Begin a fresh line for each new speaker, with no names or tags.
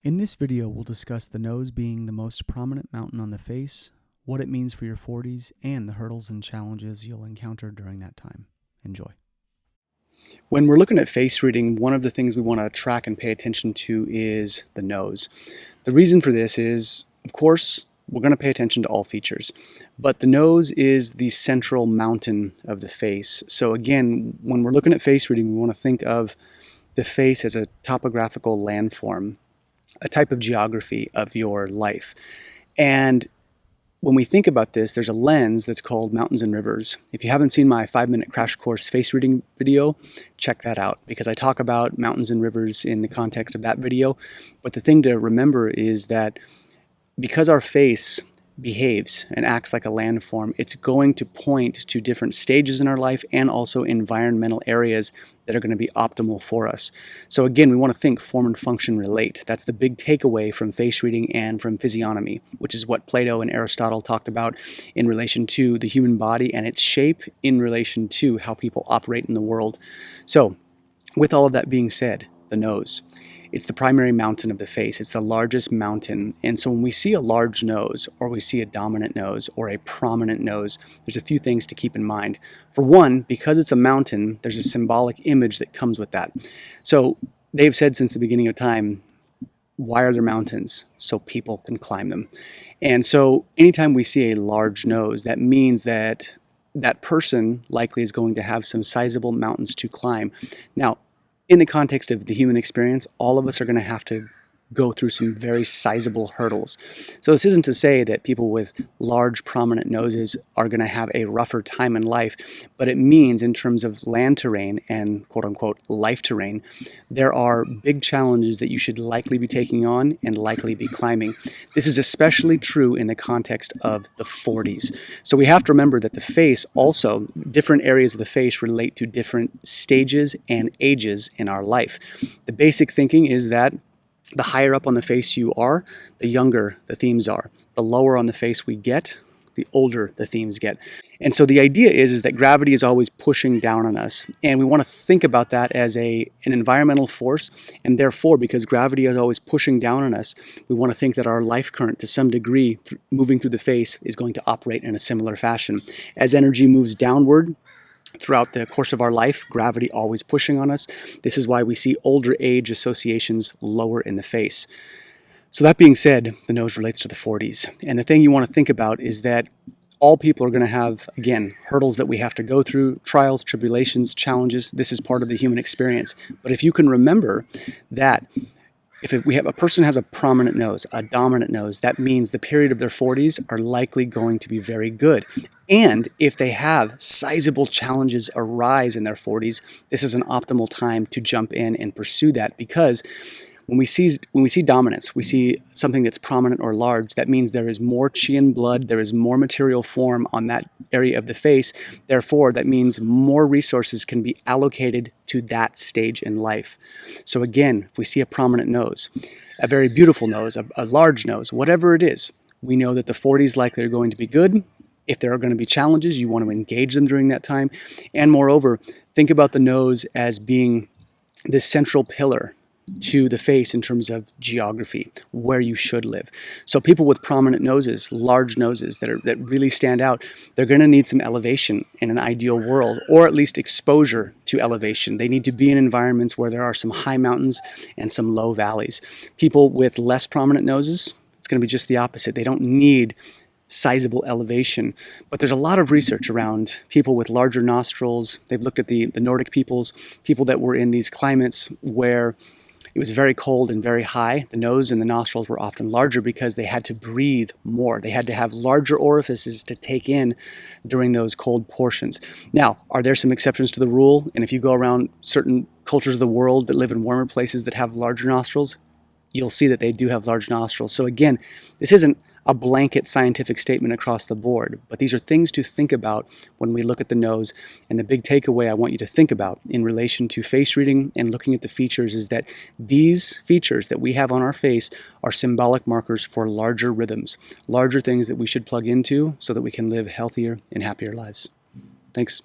In this video, we'll discuss the nose being the most prominent mountain on the face, what it means for your 40s, and the hurdles and challenges you'll encounter during that time. Enjoy. When we're looking at face reading, one of the things we want to track and pay attention to is the nose. The reason for this is, of course, we're going to pay attention to all features, but the nose is the central mountain of the face. So again, when we're looking at face reading, we want to think of the face as a topographical landform, a type of geography of your life. And when we think about this, there's a lens that's called mountains and rivers. If you haven't seen my 5-minute crash course face reading video, check that out because I talk about mountains and rivers in the context of that video. But the thing to remember is that because our face behaves and acts like a landform, it's going to point to different stages in our life and also environmental areas that are going to be optimal for us. So again, we want to think form and function relate. That's the big takeaway from face reading and from physiognomy, which is what Plato and Aristotle talked about in relation to the human body and its shape in relation to how people operate in the world. So with all of that being said, the nose. It's the primary mountain of the face. It's the largest mountain. And so when we see a large nose, or we see a dominant nose, or a prominent nose, there's a few things to keep in mind. For one, because it's a mountain, there's a symbolic image that comes with that. So they've said since the beginning of time, why are there mountains? So people can climb them. And so anytime we see a large nose, that means that that person likely is going to have some sizable mountains to climb. Now, in the context of the human experience, all of us are going to have to go through some very sizable hurdles. So this isn't to say that people with large, prominent noses are going to have a rougher time in life, but it means in terms of land terrain and quote-unquote life terrain, there are big challenges that you should likely be taking on and likely be climbing. This is especially true in the context of the 40s. So we have to remember that the face also, different areas of the face relate to different stages and ages in our life. The basic thinking is that the higher up on the face you are, the younger the themes are. The lower on the face we get, the older the themes get. And so the idea is that gravity is always pushing down on us. And we want to think about that as an environmental force. And therefore, because gravity is always pushing down on us, we want to think that our life current, to some degree, moving through the face, is going to operate in a similar fashion. As energy moves downward, throughout the course of our life, gravity always pushing on us. This is why we see older age associations lower in the face. So that being said, the nose relates to the 40s. And the thing you want to think about is that all people are going to have, again, hurdles that we have to go through, trials, tribulations, challenges. This is part of the human experience. But if you can remember that if a person has a prominent nose, a dominant nose, that means the period of their 40s are likely going to be very good. And if they have sizable challenges arise in their 40s, this is an optimal time to jump in and pursue that, because when we see dominance, we see something that's prominent or large, that means there is more chi and blood, there is more material form on that area of the face. Therefore, that means more resources can be allocated to that stage in life. So again, if we see a prominent nose, a very beautiful nose, a large nose, whatever it is, we know that the 40s likely are going to be good. If there are going to be challenges, you want to engage them during that time. And moreover, think about the nose as being this central pillar to the face in terms of geography, where you should live. So people with prominent noses, large noses that really stand out, they're going to need some elevation in an ideal world, or at least exposure to elevation. They need to be in environments where there are some high mountains and some low valleys. People with less prominent noses, it's going to be just the opposite. They don't need sizable elevation. But there's a lot of research around people with larger nostrils. They've looked at the Nordic peoples, people that were in these climates where it was very cold and very high. The nose and the nostrils were often larger because they had to breathe more. They had to have larger orifices to take in during those cold portions. Now, are there some exceptions to the rule? And if you go around certain cultures of the world that live in warmer places that have larger nostrils, you'll see that they do have large nostrils. So again, this isn't a blanket scientific statement across the board, but these are things to think about when we look at the nose. And the big takeaway I want you to think about in relation to face reading and looking at the features is that these features that we have on our face are symbolic markers for larger rhythms, larger things that we should plug into so that we can live healthier and happier lives. Thanks.